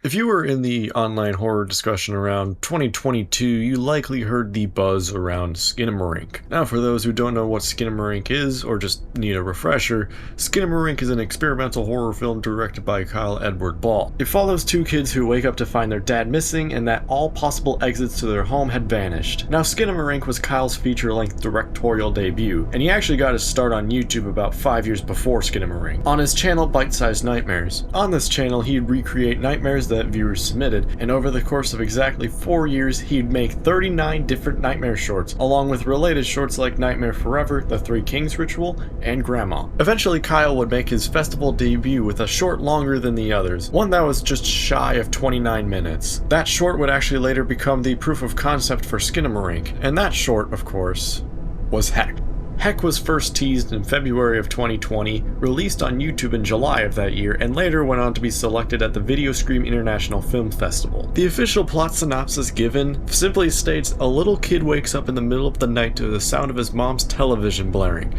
If you were in the online horror discussion around 2022, you likely heard the buzz around Skinamarink. Now, for those who don't know what Skinamarink is, or just need a refresher, Skinamarink is an experimental horror film directed by Kyle Edward Ball. It follows two kids who wake up to find their dad missing and that all possible exits to their home had vanished. Now, Skinamarink was Kyle's feature-length directorial debut, and he actually got his start on YouTube about 5 years before Skinamarink, on his channel Bite-Sized Nightmares. On this channel, he'd recreate nightmares that viewers submitted, and over the course of exactly 4 years, he'd make 39 different nightmare shorts, along with related shorts like Nightmare Forever, The Three Kings Ritual, and Grandma. Eventually, Kyle would make his festival debut with a short longer than the others, one that was just shy of 29 minutes. That short would actually later become the proof of concept for Skinamarink, and that short, of course, was Heck. Heck was first teased in February of 2020, released on YouTube in July of that year, and later went on to be selected at the Video Scream International Film Festival. The official plot synopsis given simply states a little kid wakes up in the middle of the night to the sound of his mom's television blaring.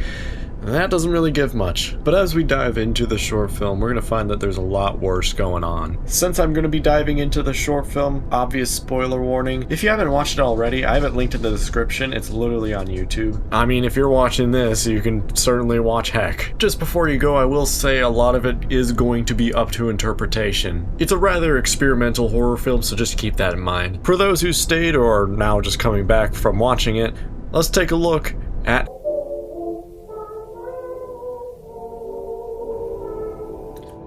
That doesn't really give much, but as we dive into the short film, we're going to find that there's a lot worse going on. Since I'm going to be diving into the short film, obvious spoiler warning, if you haven't watched it already, I have it linked in the description, it's literally on YouTube. I mean, if you're watching this, you can certainly watch Heck. Just before you go, I will say a lot of it is going to be up to interpretation. It's a rather experimental horror film, so just keep that in mind. For those who stayed or are now just coming back from watching it, let's take a look at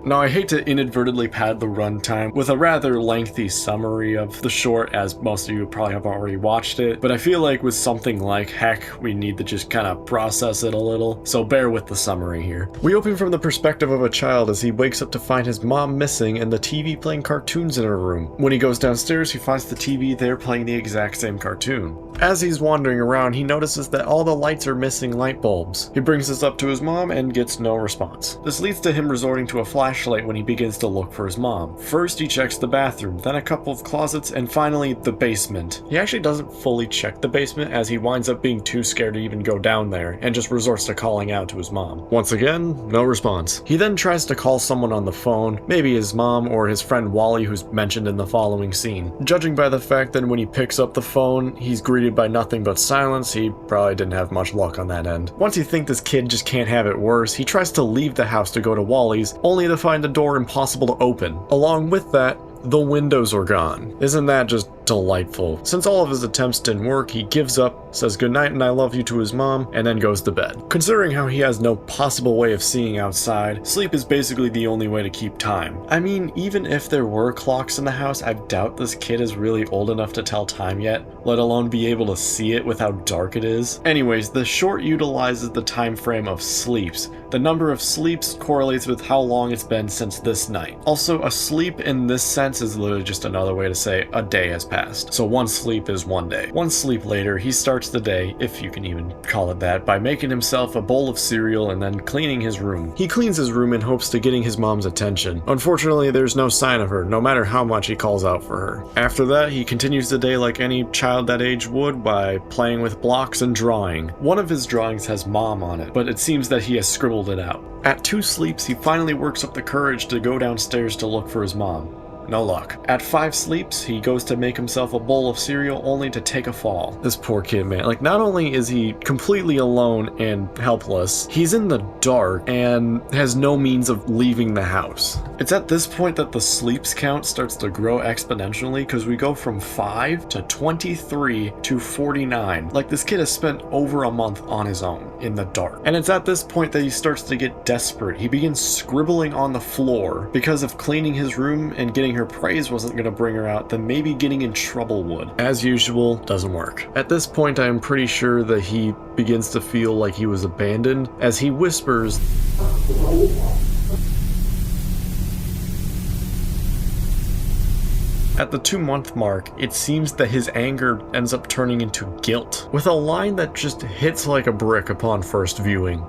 Now, I hate to inadvertently pad the runtime with a rather lengthy summary of the short, as most of you probably have already watched it, but I feel like with something like Heck, we need to just kind of process it a little, so bear with the summary here. We open from the perspective of a child as he wakes up to find his mom missing and the TV playing cartoons in her room. When he goes downstairs, he finds the TV there playing the exact same cartoon. As he's wandering around, he notices that all the lights are missing light bulbs. He brings this up to his mom and gets no response. This leads to him resorting to a flashlight when he begins to look for his mom. First, he checks the bathroom, then a couple of closets, and finally, the basement. He actually doesn't fully check the basement as he winds up being too scared to even go down there and just resorts to calling out to his mom. Once again, no response. He then tries to call someone on the phone, maybe his mom or his friend Wally, who's mentioned in the following scene. Judging by the fact that when he picks up the phone, he's greeted by nothing but silence, he probably didn't have much luck on that end. Once you think this kid just can't have it worse, he tries to leave the house to go to Wally's, only to find the door impossible to open. Along with that, the windows are gone. Isn't that just delightful? Since all of his attempts didn't work, he gives up, says goodnight and I love you to his mom, and then goes to bed. Considering how he has no possible way of seeing outside, sleep is basically the only way to keep time. I mean, even if there were clocks in the house, I doubt this kid is really old enough to tell time yet, let alone be able to see it with how dark it is. Anyways, the short utilizes the time frame of sleeps. The number of sleeps correlates with how long it's been since this night. Also, a sleep in this sense is literally just another way to say a day has passed. So one sleep is one day. One sleep later, he starts the day, if you can even call it that, by making himself a bowl of cereal and then cleaning his room. He cleans his room in hopes to getting his mom's attention. Unfortunately, there's no sign of her, no matter how much he calls out for her. After that, he continues the day like any child that age would by playing with blocks and drawing. One of his drawings has mom on it, but it seems that he has scribbled it out. At 2 sleeps, he finally works up the courage to go downstairs to look for his mom. No luck. At 5 sleeps, he goes to make himself a bowl of cereal only to take a fall. This poor kid, man. Like, not only is he completely alone and helpless, he's in the dark and has no means of leaving the house. It's at this point that the sleeps count starts to grow exponentially because we go from 5 to 23 to 49. Like, this kid has spent over a month on his own in the dark. And it's at this point that he starts to get desperate. He begins scribbling on the floor because if cleaning his room and getting her praise wasn't going to bring her out, then maybe getting in trouble would. As usual, doesn't work. At this point, I am pretty sure that he begins to feel like he was abandoned as he whispers, At the 2-month mark, it seems that his anger ends up turning into guilt, with a line that just hits like a brick upon first viewing.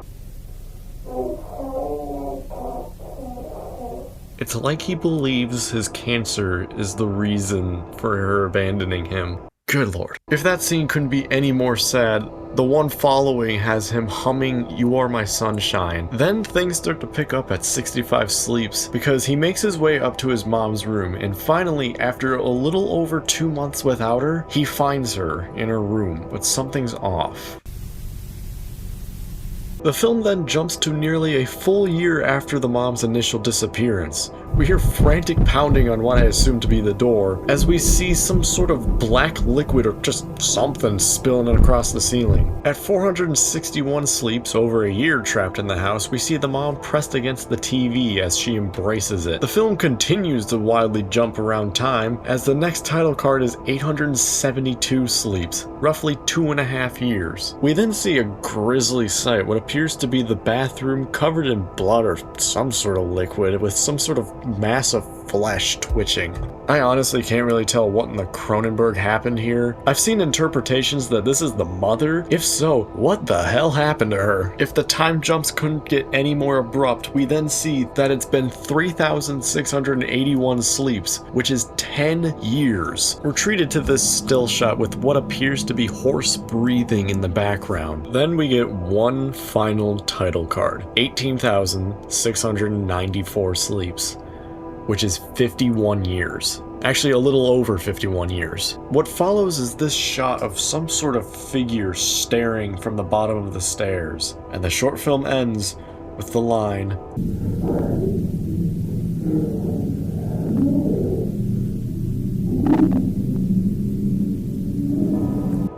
It's like he believes his cancer is the reason for her abandoning him. Good lord. If that scene couldn't be any more sad, the one following has him humming "You Are My Sunshine." Then things start to pick up at 65 Sleeps because he makes his way up to his mom's room, and finally, after a little over 2 months without her, he finds her in her room, but something's off. The film then jumps to nearly a full year after the mom's initial disappearance. We hear frantic pounding on what I assume to be the door, as we see some sort of black liquid or just something spilling across the ceiling. At 461 Sleeps, over a year trapped in the house, we see the mom pressed against the TV as she embraces it. The film continues to wildly jump around time, as the next title card is 872 Sleeps, roughly 2.5 years. We then see a grisly sight, what appears to be the bathroom covered in blood or some sort of liquid with some sort of mass of flesh twitching. I honestly can't really tell what in the Cronenberg happened here. I've seen interpretations that this is the mother. If so, what the hell happened to her? If the time jumps couldn't get any more abrupt, we then see that it's been 3,681 sleeps, which is 10 years. We're treated to this still shot with what appears to be hoarse breathing in the background. Then we get one final title card, 18,694 sleeps, which is 51 years. Actually, a little over 51 years. What follows is this shot of some sort of figure staring from the bottom of the stairs, and the short film ends with the line,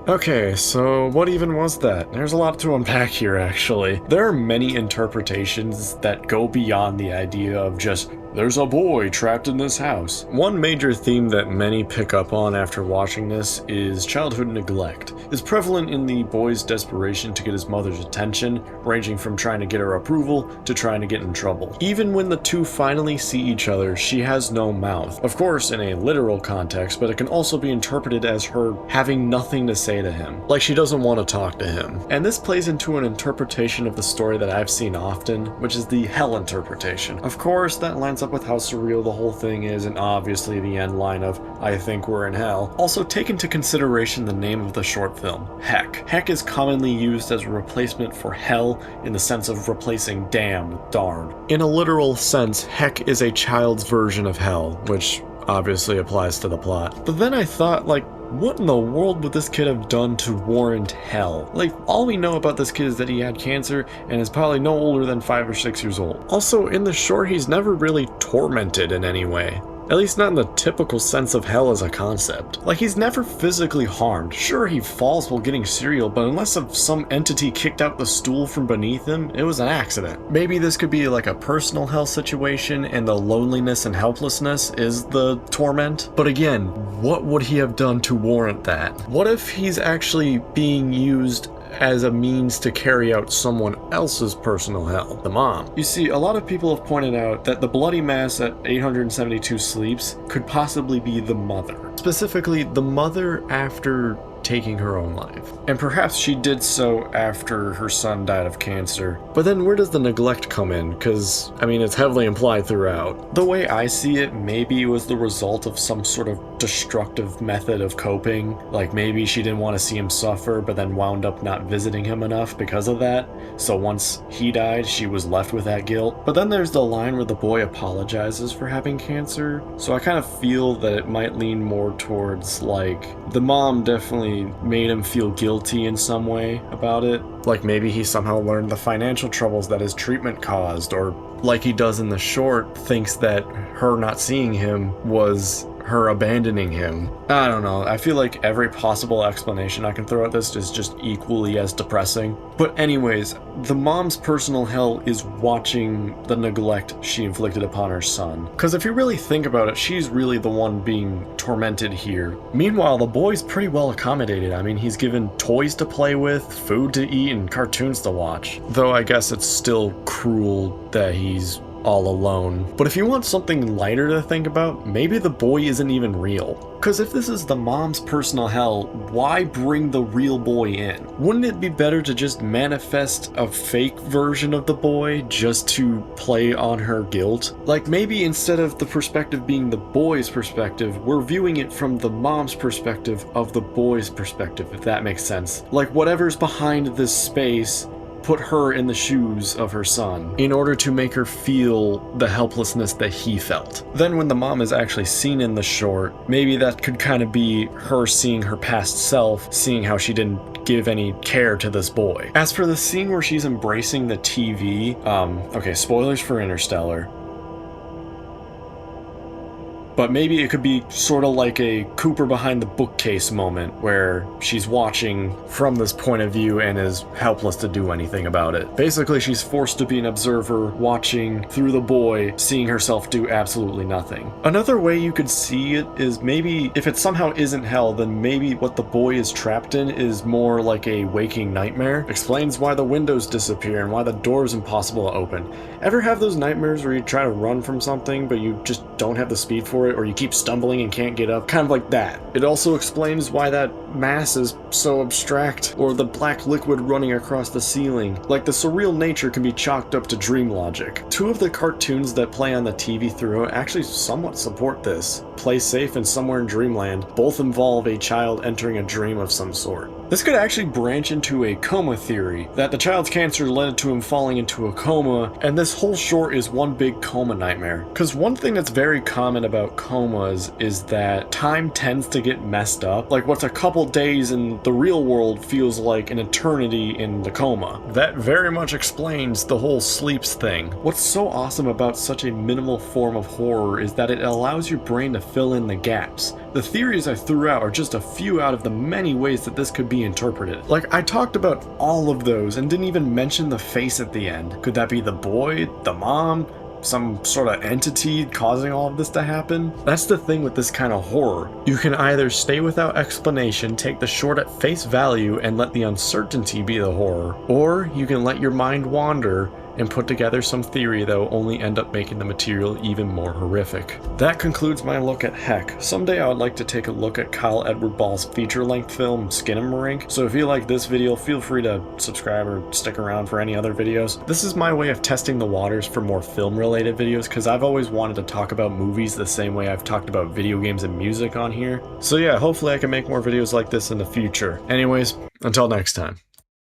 okay, so what even was that? There's a lot to unpack here, actually. There are many interpretations that go beyond the idea of just, there's a boy trapped in this house. One major theme that many pick up on after watching this is childhood neglect. It's prevalent in the boy's desperation to get his mother's attention, ranging from trying to get her approval to trying to get in trouble. Even when the two finally see each other, she has no mouth. Of course, in a literal context, but it can also be interpreted as her having nothing to say to him, like she doesn't want to talk to him. And this plays into an interpretation of the story that I've seen often, which is the hell interpretation. Of course, that lines up with how surreal the whole thing is, and obviously the end line of, I think we're in hell. Also, take into consideration the name of the short film, Heck. Heck is commonly used as a replacement for hell in the sense of replacing damn with darn. In a literal sense, Heck is a child's version of hell, which obviously applies to the plot. But then I thought, like, what in the world would this kid have done to warrant hell? Like, all we know about this kid is that he had cancer and is probably no older than 5 or 6 years old. Also, in the short, he's never really tormented in any way. At least not in the typical sense of hell as a concept. Like, he's never physically harmed. Sure, he falls while getting cereal, but unless some entity kicked out the stool from beneath him, it was an accident. Maybe this could be like a personal hell situation and the loneliness and helplessness is the torment. But again, what would he have done to warrant that? What if he's actually being used as a means to carry out someone else's personal hell, the mom? You see, a lot of people have pointed out that the bloody mass at 872 sleeps could possibly be the mother. Specifically, the mother after taking her own life. And perhaps she did so after her son died of cancer. But then where does the neglect come in? Because, I mean, it's heavily implied throughout. The way I see it, maybe it was the result of some sort of destructive method of coping. Like maybe she didn't want to see him suffer, but then wound up not visiting him enough because of that. So once he died, she was left with that guilt. But then there's the line where the boy apologizes for having cancer. So I kind of feel that it might lean more towards, like, the mom definitely made him feel guilty in some way about it. Like maybe he somehow learned the financial troubles that his treatment caused, or like he does in the short, thinks that her not seeing him was her abandoning him. I don't know. I feel like every possible explanation I can throw at this is just equally as depressing. But anyways, the mom's personal hell is watching the neglect she inflicted upon her son. Because if you really think about it, she's really the one being tormented here. Meanwhile, the boy's pretty well accommodated. I mean, he's given toys to play with, food to eat, and cartoons to watch. Though I guess it's still cruel that he's all alone. But if you want something lighter to think about, maybe the boy isn't even real. Because if this is the mom's personal hell, why bring the real boy in? Wouldn't it be better to just manifest a fake version of the boy just to play on her guilt? Like maybe instead of the perspective being the boy's perspective, we're viewing it from the mom's perspective of the boy's perspective, if that makes sense. Like whatever's behind this space, put her in the shoes of her son in order to make her feel the helplessness that he felt. Then when the mom is actually seen in the short, maybe that could kind of be her seeing her past self, seeing how she didn't give any care to this boy. As for the scene where she's embracing the TV, okay, spoilers for Interstellar. But maybe it could be sort of like a Cooper behind the bookcase moment where she's watching from this point of view and is helpless to do anything about it. Basically, she's forced to be an observer, watching through the boy, seeing herself do absolutely nothing. Another way you could see it is maybe if it somehow isn't hell, then maybe what the boy is trapped in is more like a waking nightmare. Explains why the windows disappear and why the door's impossible to open. Ever have those nightmares where you try to run from something but you just don't have the speed for it, or you keep stumbling and can't get up? Kind of like that. It also explains why that mass is so abstract, or the black liquid running across the ceiling. Like the surreal nature can be chalked up to dream logic. Two of the cartoons that play on the TV throughout actually somewhat support this. Play Safe and Somewhere in Dreamland both involve a child entering a dream of some sort. This could actually branch into a coma theory, that the child's cancer led to him falling into a coma, and this whole short is one big coma nightmare. Because one thing that's very common about comas is that time tends to get messed up. Like what's a couple days in the real world feels like an eternity in the coma. That very much explains the whole sleeps thing. What's so awesome about such a minimal form of horror is that it allows your brain to fill in the gaps. The theories I threw out are just a few out of the many ways that this could be interpreted. Like, I talked about all of those and didn't even mention the face at the end. Could that be the boy, the mom, some sort of entity causing all of this to happen? That's the thing with this kind of horror. You can either stay without explanation, take the short at face value, and let the uncertainty be the horror, or you can let your mind wander and put together some theory that will only end up making the material even more horrific. That concludes my look at Heck. Someday I would like to take a look at Kyle Edward Ball's feature-length film, Skinamarink, so if you like this video, feel free to subscribe or stick around for any other videos. This is my way of testing the waters for more film-related videos, because I've always wanted to talk about movies the same way I've talked about video games and music on here. So yeah, hopefully I can make more videos like this in the future. Anyways, until next time.